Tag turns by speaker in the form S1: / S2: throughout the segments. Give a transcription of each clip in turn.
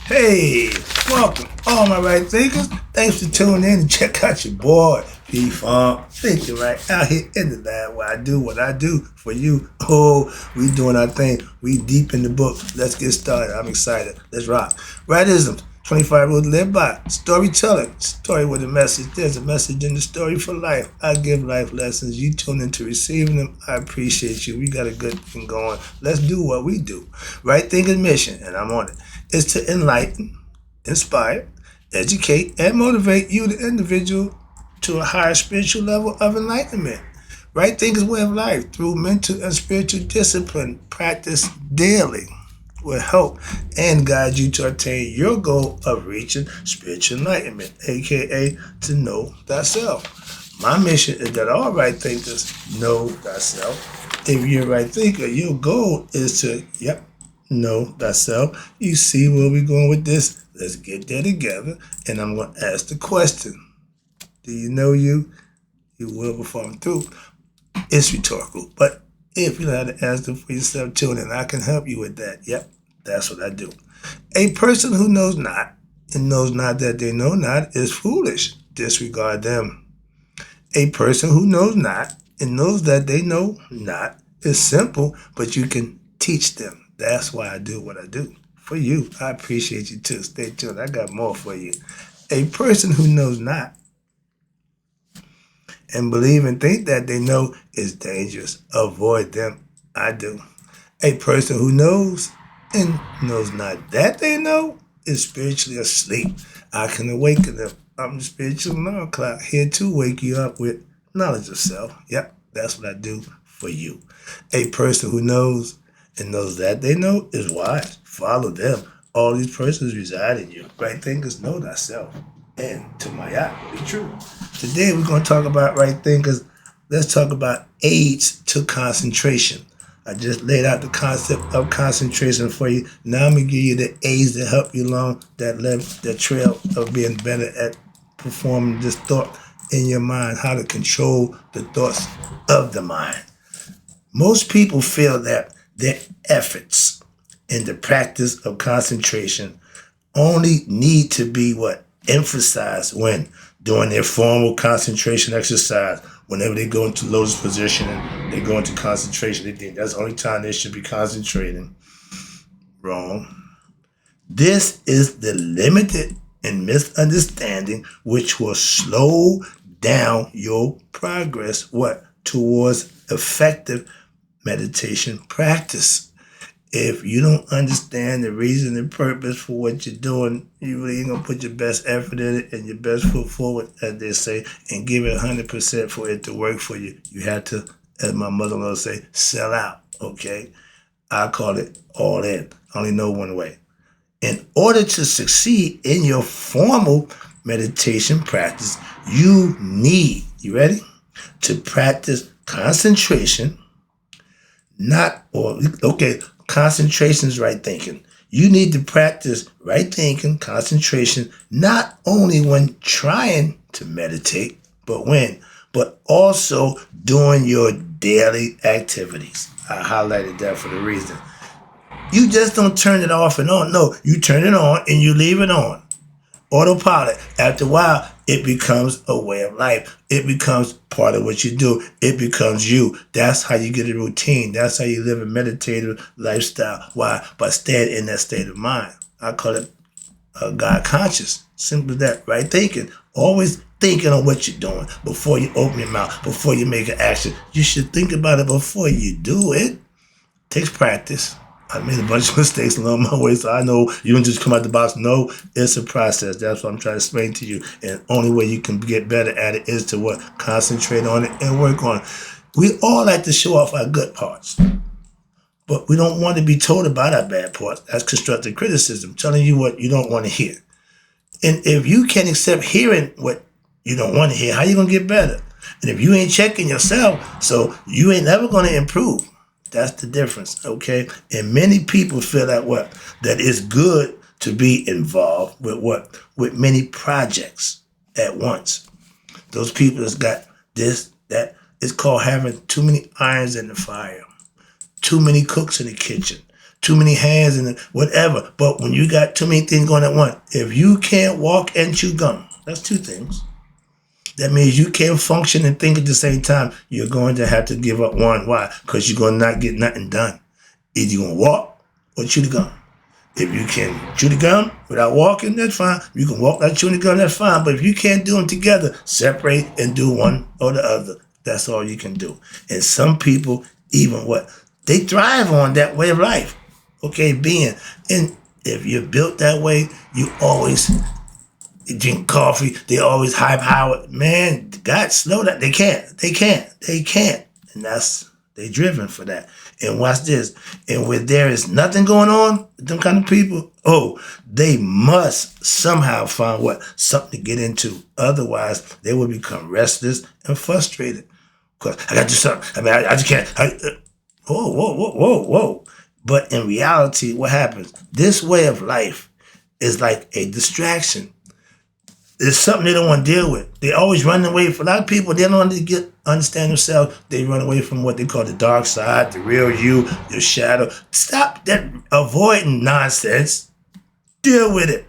S1: Hey, welcome, all my right thinkers. Thanks for tuning in and check out your boy, P-Funk. Thinking right out here in the lab where I do what I do for you. Oh, we doing our thing. We deep in the book. Let's get started. I'm excited. Let's rock. Rightisms, 25 rules to live by. Storytelling, story with a message. There's a message in the story for life. I give life lessons. You tune into receiving them. I appreciate you. We got a good thing going. Let's do what we do. Right thinking mission, and I'm on it, is to enlighten, inspire, educate, and motivate you, the individual, to a higher spiritual level of enlightenment. Right thinking's way of life through mental and spiritual discipline practice daily will help and guide you to attain your goal of reaching spiritual enlightenment, aka to know thyself. My mission is that all right thinkers know thyself. If you're a right thinker, your goal is to, know thyself. You see where we're going with this? Let's get there together. And I'm going to ask the question. Do you know you? You will before I'm through. It's rhetorical. But if you know how to answer for yourself, tune in. I can help you with that. Yep, that's what I do. A person who knows not and knows not that they know not is foolish. Disregard them. A person who knows not and knows that they know not is simple, but you can teach them. That's why I do what I do. For you, I appreciate you too. Stay tuned. I got more for you. A person who knows not and believe and think that they know is dangerous. Avoid them. I do. A person who knows and knows not that they know is spiritually asleep. I can awaken them. I'm the spiritual alarm clock here to wake you up with knowledge of self. Yep, that's what I do for you. A person who knows and knows that they know is wise. Follow them. All these persons reside in you. Right thinkers know thyself. And to my eye, be true. Today we're going to talk about right thinkers. Let's talk about aids to concentration. I just laid out the concept of concentration for you. Now I'm going to give you the aids that help you along that trail of being better at performing this thought in your mind, how to control the thoughts of the mind. Most people feel that their efforts in the practice of concentration only need to be emphasized when doing their formal concentration exercise. Whenever they go into lotus position and they go into concentration, they think that's the only time they should be concentrating. Wrong. This is the limited and misunderstanding which will slow down your progress towards effective meditation practice. If you don't understand the reason and purpose for what you're doing, you really ain't gonna put your best effort in it and your best foot forward, as they say, and give it 100% for it to work for you. You have to, as my mother-in-law say, sell out, okay? I call it all in. I only know one way. In order to succeed in your formal meditation practice, you need, you ready? To practice concentration, concentration is right thinking. You need to practice right thinking, concentration, not only when trying to meditate, but also during your daily activities. I highlighted that for the reason. You just don't turn it off and on. No, you turn it on and you leave it on. Autopilot. After a while, it becomes a way of life. It becomes part of what you do. It becomes you. That's how you get a routine. That's how you live a meditative lifestyle. Why? By staying in that state of mind. I call it God conscious. Simple as that. Right thinking. Always thinking on what you're doing before you open your mouth, before you make an action. You should think about it before you do it. Takes practice. I made a bunch of mistakes along my way, so I know you don't just come out the box. No, it's a process. That's what I'm trying to explain to you. And the only way you can get better at it is to concentrate on it and work on it. We all like to show off our good parts, but we don't want to be told about our bad parts. That's constructive criticism, telling you what you don't want to hear. And if you can't accept hearing what you don't want to hear, how you going to get better? And if you ain't checking yourself, so you ain't never going to improve. That's the difference, okay? And many people feel that it's good to be involved with many projects at once. Those people that's got this, that, it's called having too many irons in the fire, too many cooks in the kitchen, too many hands and whatever. But when you got too many things going at once, if you can't walk and chew gum, that's two things. That means you can't function and think at the same time. You're going to have to give up one. Why? Because you're going to not get nothing done. Either you're going to walk or chew the gum. If you can chew the gum without walking, that's fine. You can walk without chewing the gum, that's fine. But if you can't do them together, separate and do one or the other. That's all you can do. And some people, even they thrive on that way of life. Okay, and if you're built that way, you always drink coffee. They always high-powered. Man, God, slow down. They can't. And they driven for that. And watch this. And where there is nothing going on with them kind of people, they must somehow find something to get into. Otherwise, they will become restless and frustrated. Because I got to do something. I just can't. Whoa. But in reality, what happens? This way of life is like a distraction. It's something they don't want to deal with. They always run away. For a lot of people, they don't want to understand themselves. They run away from what they call the dark side, the real you, your shadow. Stop that avoiding nonsense. Deal with it.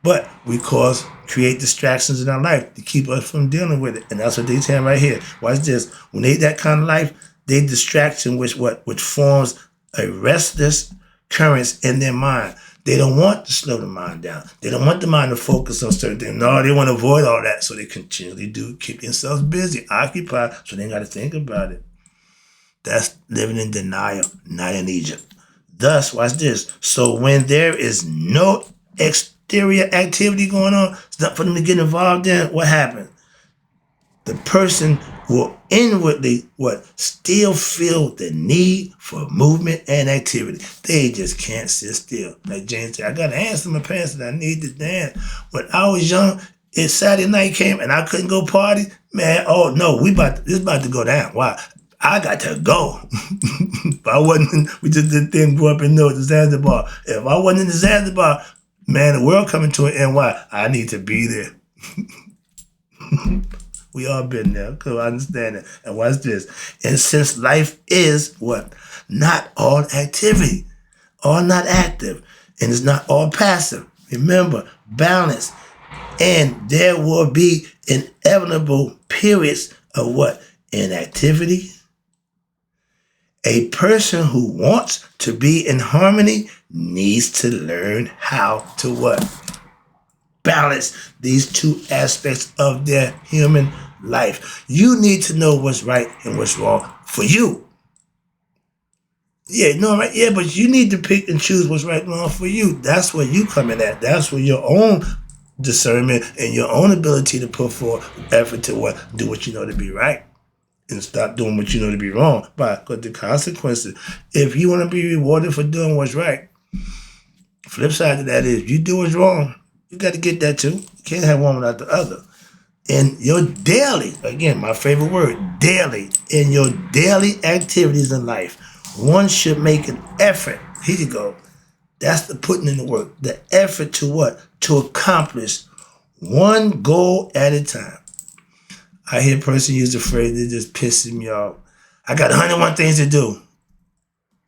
S1: But we create distractions in our life to keep us from dealing with it. And that's what they're saying right here. Watch this. When they that kind of life, they distraction which forms a restless currents in their mind. They don't want to slow the mind down. They don't want the mind to focus on certain things. No, they want to avoid all that. So they continually keep themselves busy, occupied, so they got to think about it. That's living in denial, not in Egypt. Thus, watch this. So when there is no exterior activity going on, it's not for them to get involved in, what happens? The person will inwardly still feel the need for movement and activity. They just can't sit still. Like James said, I got hands to my pants and I need to dance. When I was young, if Saturday night came and I couldn't go party, man, oh no, this about to go down. Why? I got to go. If I wasn't, we just didn't grow up in the Zanzibar. If I wasn't in the Zanzibar, man, the world coming to an end. Why? I need to be there. We all been there, because I understand it. And watch this. And since life is not all activity, all not active, and it's not all passive. Remember, balance. And there will be inevitable periods of inactivity. A person who wants to be in harmony needs to learn how to balance these two aspects of their human life. You need to know what's right and what's wrong for you. Yeah, no, right? Yeah, but you need to pick and choose what's right and wrong for you. That's where you come in at. That's where your own discernment and your own ability to put forth effort to do what you know to be right and stop doing what you know to be wrong. Because the consequences, if you want to be rewarded for doing what's right, flip side to that is, you do what's wrong, you got to get that too. You can't have one without the other. In your daily, again, my favorite word, daily, in your daily activities in life, one should make an effort. Here you go. That's the putting in the work. The effort to to accomplish one goal at a time. I hear a person use the phrase that just pisses me off. I got 101 things to do.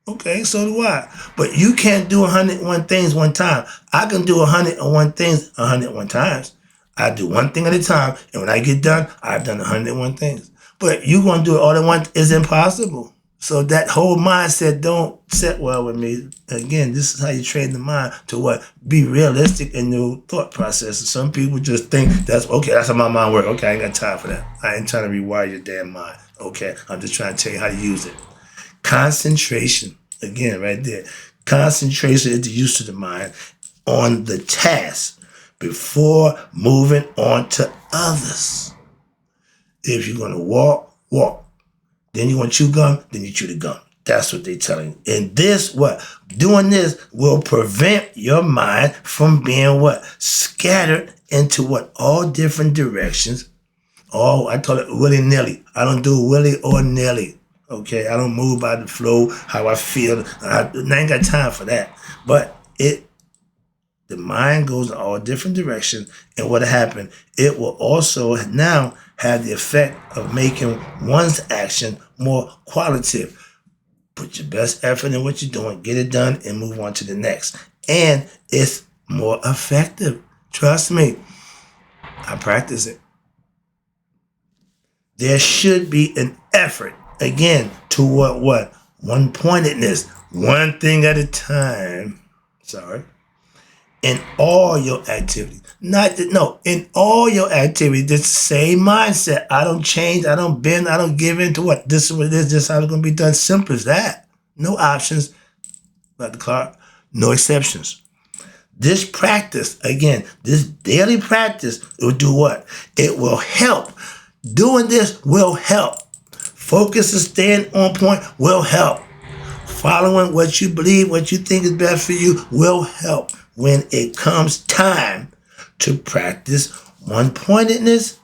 S1: Okay, so do I. But you can't do 101 things one time. I can do 101 things 101 times. I do one thing at a time, and when I get done, I've done 101 things. But you going to do it all at once is impossible. So that whole mindset don't sit well with me. Again, this is how you train the mind to be realistic in your thought process. Some people just think that's how my mind works. Okay, I ain't got time for that. I ain't trying to rewire your damn mind. Okay, I'm just trying to tell you how to use it. Concentration, again, right there. Concentration is the use of the mind on the task before moving on to others. If you're going to walk. Then you want to chew gum, then you chew the gum. That's what they're telling you. And this, doing this will prevent your mind from being scattered into all different directions. Oh, I call it willy-nilly. I don't do willy or nilly. Okay, I don't move by the flow, how I feel. I ain't got time for that. But the mind goes in all different directions, and what happened, it will also now have the effect of making one's action more qualitative. Put your best effort in what you're doing, get it done, and move on to the next. And it's more effective. Trust me, I practice it. There should be an effort, again, toward what? One-pointedness, one thing at a time. Sorry. In all your activities. In all your activities, this same mindset. I don't change, I don't bend, I don't give in to what? This is what it is, this is how it's going to be done. Simple as that. No options, Dr. Clark, no exceptions. This practice, again, this daily practice, it will do what? It will help. Doing this will help. Focus and staying on point will help. Following what you believe, what you think is best for you will help when it comes time to practice one-pointedness,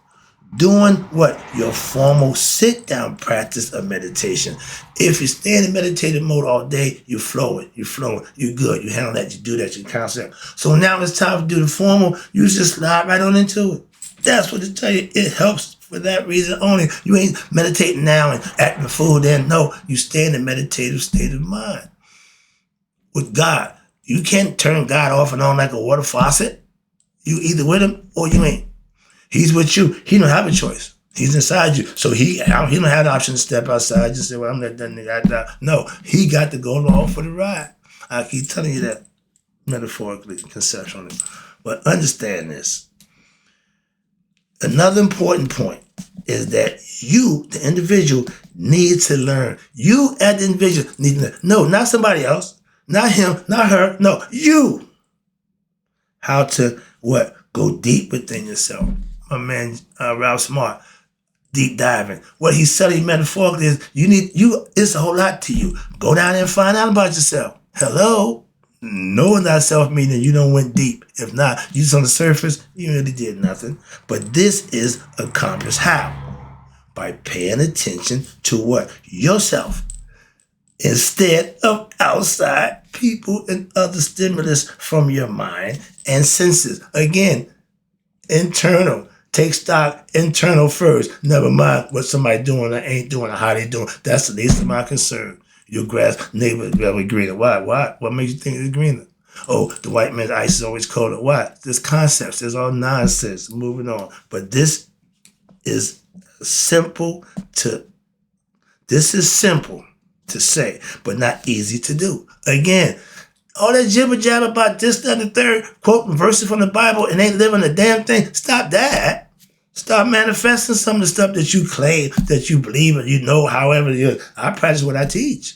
S1: doing what? Your formal sit-down practice of meditation. If you stay in meditative mode all day, you're flowing, you're good, you handle that, you do that, you concept. So now it's time to do the formal, you just slide right on into it. That's what it tell you. It helps for that reason only. You ain't meditating now and acting the fool then. No, you stay in a meditative state of mind. With God, you can't turn God off and on like a water faucet. You either with him or you ain't. He's with you. He don't have a choice. He's inside you. So he don't have the option to step outside. Just say, well, I'm not done. No, he got to go along for the ride. I keep telling you that metaphorically, conceptually. But understand this. Another important point is that you, the individual, need to learn. You, as the individual, need to learn. No, not somebody else. Not him, not her. No, you. How to, what? Go deep within yourself. My man, Ralph Smart, deep diving. What he's telling you metaphorically is it's a whole lot to you. Go down there and find out about yourself. Hello? Knowing thyself meaning you don't went deep. If not, you just on the surface, you really did nothing. But this is accomplished how? By paying attention to what? Yourself. Instead of outside people and other stimulus from your mind and senses. Again, internal. Take stock internal first. Never mind what somebody doing or ain't doing or how they doing. That's the least of my concern. Your grass neighbor is very greener. Why? What makes you think it's greener? Oh, the white man's ice is always colder. Why? There's concepts. There's all nonsense. Moving on. But this is simple to say, but not easy to do. Again, all that jibber jabber about this, that, and the third, quoting verses from the Bible and ain't living a damn thing. Stop that. Start manifesting some of the stuff that you claim, that you believe, and you know, however it is. I practice what I teach.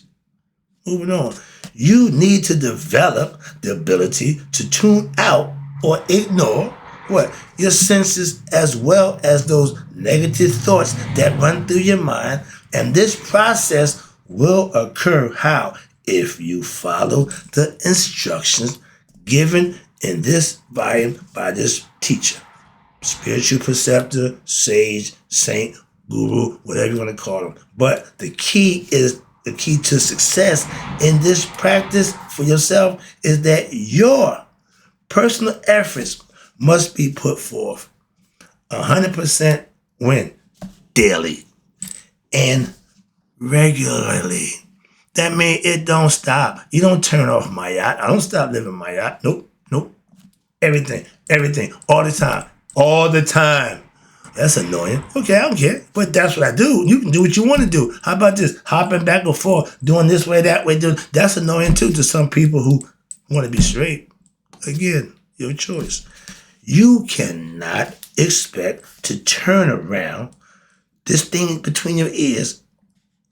S1: Moving on. You need to develop the ability to tune out or ignore what? Your senses as well as those negative thoughts that run through your mind. And this process will occur how? If you follow the instructions given in this volume by this teacher. Spiritual preceptor, sage, saint, guru, whatever you want to call them. But the key to success in this practice for yourself is that your personal efforts must be put forth 100% when? Daily and regularly. That means it don't stop. You don't turn off my yacht. I don't stop living my yacht. Nope. Everything, all the time. That's annoying. Okay, I don't care. But that's what I do. You can do what you want to do. How about this? Hopping back and forth, doing this way, that way. That's annoying too to some people who want to be straight. Again, your choice. You cannot expect to turn around this thing between your ears,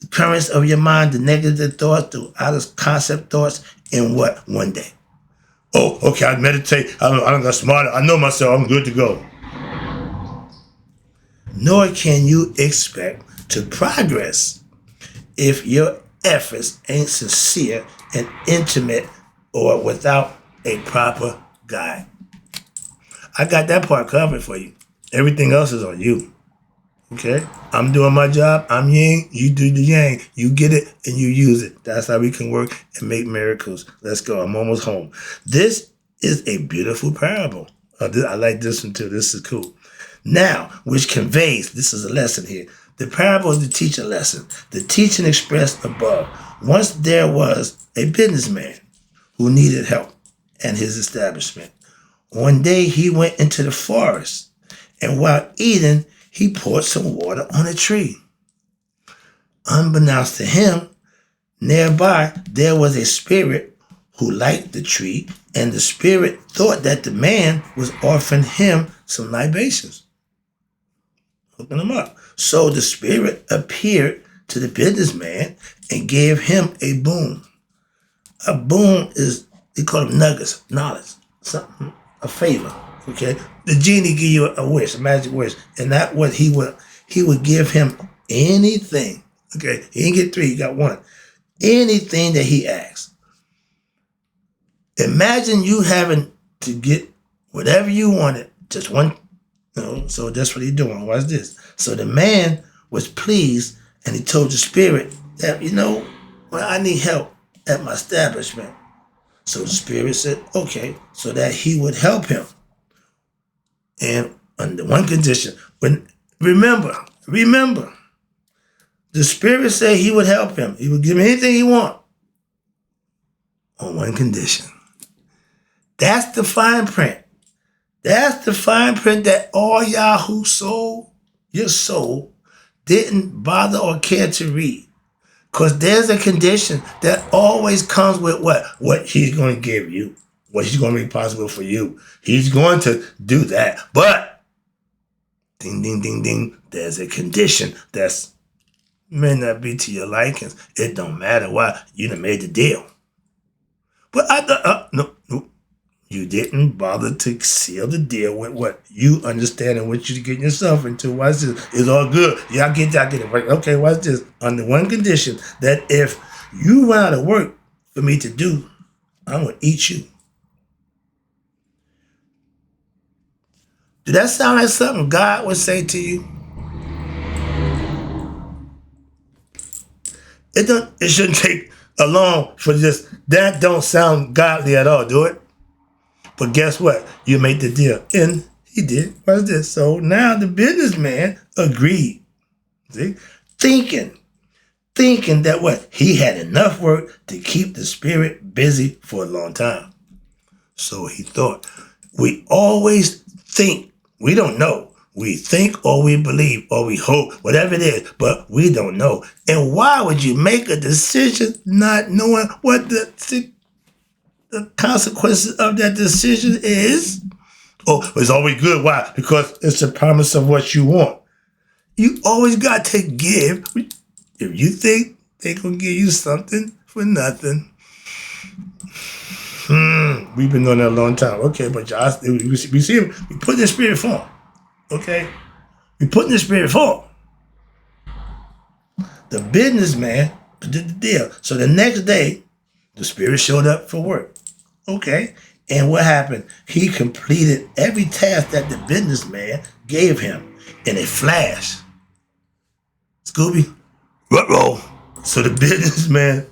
S1: the currents of your mind, the negative thoughts, the out of concept thoughts, in what? One day. Oh, okay, I meditate. I don't got smarter. I know myself. I'm good to go. Nor can you expect to progress if your efforts ain't sincere and intimate or without a proper guide. I got that part covered for you. Everything else is on you. Okay? I'm doing my job. I'm yin. You do the yang. You get it and you use it. That's how we can work and make miracles. Let's go. I'm almost home. This is a beautiful parable. I like this one too. This is cool. Now, which conveys, this is a lesson here. The parable is the teaching lesson. The teaching expressed above Once there was a businessman who needed help at his establishment. One day he went into the forest, and while eating, he poured some water on a tree. Unbeknownst to him, nearby there was a spirit who liked the tree, and the spirit thought that the man was offering him some libations, hooking him up. So the spirit appeared to the businessman and gave him a boon. A boon is, they call them nuggets, knowledge, something, a favor. Okay, the genie give you a wish, a magic wish, and that what he would give him anything. Okay, he didn't get 3, he got 1. Anything that he asked. Imagine you having to get whatever you wanted, just one. So that's what he's doing. Watch this. So the man was pleased, and he told the spirit that, I need help at my establishment. So the spirit said, okay, so that he would help him. And under one condition, remember, the spirit said he would help him. He would give him anything he want. On one condition. That's the fine print. That's the fine print that all y'all who sold your soul didn't bother or care to read. Because there's a condition that always comes with what? What he's going to give you. What he's going to make possible for you. He's going to do that. But, ding, ding, ding, ding, there's a condition that's may not be to your likings. It don't matter why. You done made the deal. But I thought, no. You didn't bother to seal the deal with what you understand and what you're getting yourself into. Watch this. It's all good. Y'all get it. Right? Okay, watch this. Under one condition, that if you run out of work for me to do, I'm going to eat you. Do that sound like something God would say to you? It shouldn't take long for just, that don't sound godly at all, do it? But guess what? You made the deal. And he did. What's this? So now the businessman agreed. See? Thinking that what? He had enough work to keep the spirit busy for a long time. So he thought. We always think. We don't know. We think or we believe or we hope, whatever it is, but we don't know. And why would you make a decision not knowing what the consequences of that decision is? Oh, it's always good. Why? Because it's a promise of what you want. You always got to give. If you think they're going to give you something for nothing, we've been doing that a long time. Okay, but y'all, we see him. We put in the spirit form. Okay? We put in the spirit form. The businessman did the deal. So the next day, the spirit showed up for work. Okay. And what happened? He completed every task that the businessman gave him in a flash. Scooby, roll. So the businessman,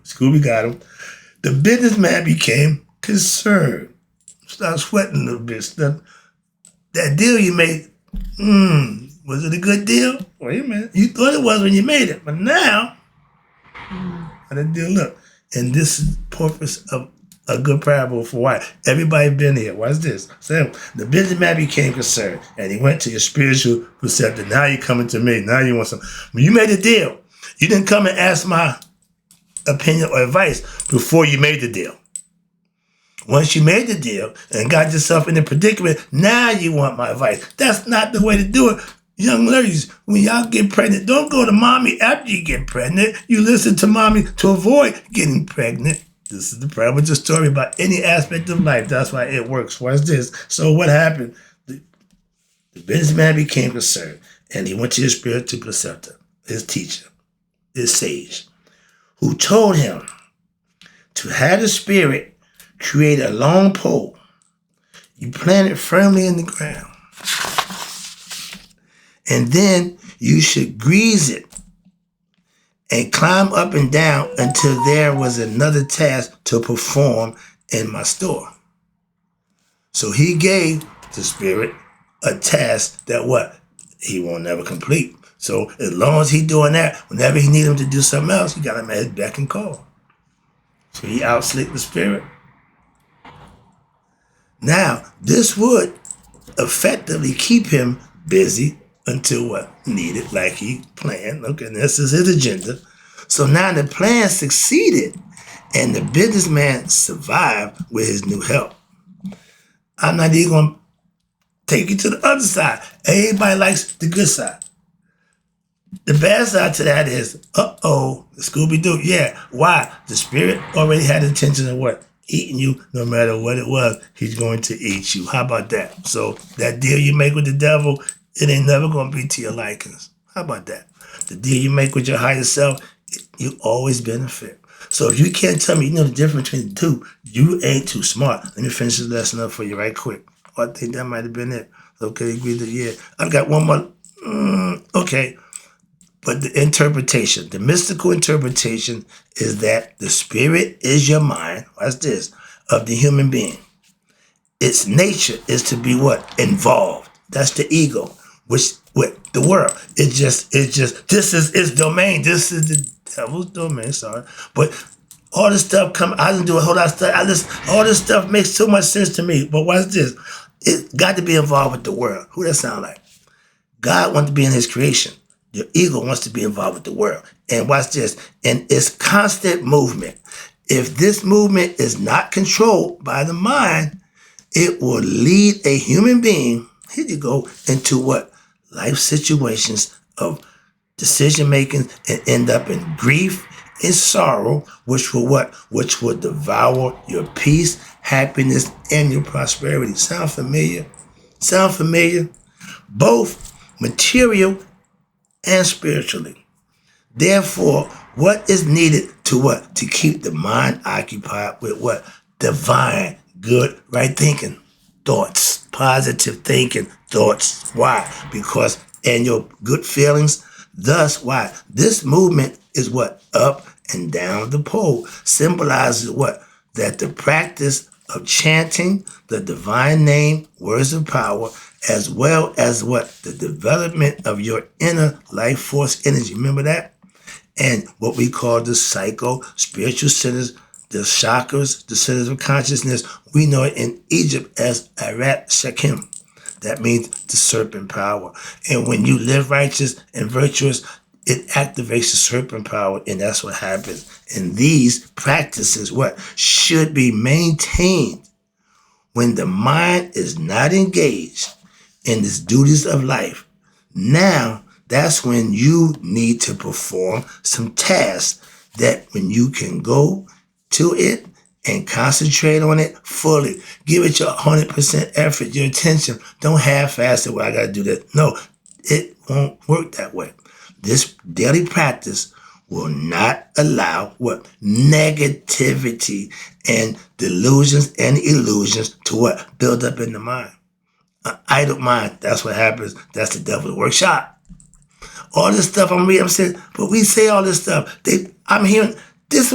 S1: Scooby got him. The businessman became concerned. Started sweating a little bit. That deal you made, was it a good deal? Wait a minute. You thought it was when you made it, but now, how did the deal look? And this is the purpose of a good parable for why. Everybody been here. Watch this. So the businessman became concerned, and he went to your spiritual preceptor. Now you're coming to me. Now you want something. When you made a deal, you didn't come and ask my opinion or advice before you made the deal. Once you made the deal and got yourself in a predicament, now you want my advice. That's not the way to do it. Young ladies, when y'all get pregnant, don't go to mommy after you get pregnant. You listen to mommy to avoid getting pregnant. This is the parable, the story about any aspect of life. That's why it works. Watch this. So what happened? The businessman became concerned, and he went to his spiritual preceptor, his teacher, his sage, who told him to have the spirit create a long pole. You plant it firmly in the ground. And then you should grease it and climb up and down until there was another task to perform in my store. So he gave the spirit a task that what? He won't never complete. So as long as he doing that, whenever he need him to do something else, he got him at his beck and call. So he outslick the spirit. Now, this would effectively keep him busy until what? Needed, like he planned. Okay, this is his agenda. So now the plan succeeded and the businessman survived with his new help. I'm not even going to take you to the other side. Everybody likes the good side. The bad side to that is, the Scooby-Doo. Yeah, why? The spirit already had intention of what? Eating you, no matter what it was, he's going to eat you. How about that? So that deal you make with the devil, it ain't never going to be to your likings. How about that? The deal you make with your higher self, you always benefit. So if you can't tell me you know the difference between the two, you ain't too smart. Let me finish this lesson up for you right quick. I think that might have been it. Okay, agree that, yeah. I've got one more. Okay. But the interpretation, the mystical interpretation is that the spirit is your mind, watch this, of the human being. Its nature is to be what? Involved. That's the ego, which with the world. This is its domain. This is the devil's domain, sorry. But all this stuff I didn't do a whole lot of stuff. All this stuff makes so much sense to me. But watch this. It got to be involved with the world. Who that sound like? God wants to be in his creation. Your ego wants to be involved with the world. And watch this. And it's constant movement. If this movement is not controlled by the mind, it will lead a human being, here you go, into what? Life situations of decision making and end up in grief and sorrow, which will what? Which will devour your peace, happiness, and your prosperity. Sound familiar? Sound familiar? Both material and spiritually. Therefore, what is needed to what? To keep the mind occupied with what? Divine, good, right thinking, thoughts, positive thinking, thoughts. Why? Because, and your good feelings. Thus, why? This movement is what? Up and down the pole. Symbolizes what? That the practice of chanting the divine name, words of power, as well as what? The development of your inner life force energy. Remember that? And what we call the spiritual centers, the chakras, the centers of consciousness. We know it in Egypt as Arat Shakim. That means the serpent power. And when you live righteous and virtuous, it activates the serpent power, and that's what happens. And these practices, what? Should be maintained when the mind is not engaged in its duties of life. Now, that's when you need to perform some tasks that when you can go to it and concentrate on it fully. Give it your 100% effort, your attention. Don't half-ass it, well, I got to do that. No, it won't work that way. This daily practice will not allow what? Negativity and delusions and illusions to what? Build up in the mind. An idle mind, that's what happens. That's the devil's workshop. All this stuff I'm reading, I'm saying, but we say all this stuff. I'm hearing this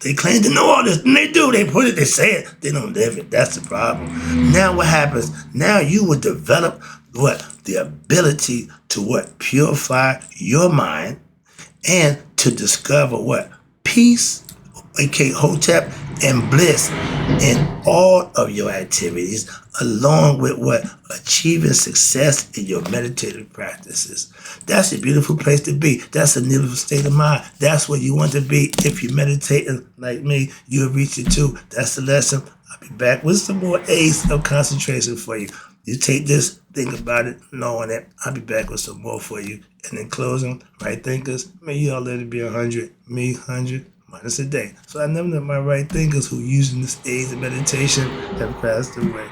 S1: they claim to know all this, and they do. They put it, they say it, they don't live it. That's the problem. Now what happens? Now you will develop what? The ability to what? Purify your mind and to discover what? Peace, aka Hotep, and bliss in all of your activities, along with what? Achieving success in your meditative practices. That's a beautiful place to be. That's a beautiful state of mind. That's where you want to be. If you're meditating like me, you'll reach it too. That's the lesson. I'll be back with some more A's of concentration for you. You take this, think about it, knowing it. I'll be back with some more for you. And in closing, right thinkers, may you all let it be 100, me 100. Minus a day. So I never know my right thinkers who using this aid in meditation have passed away.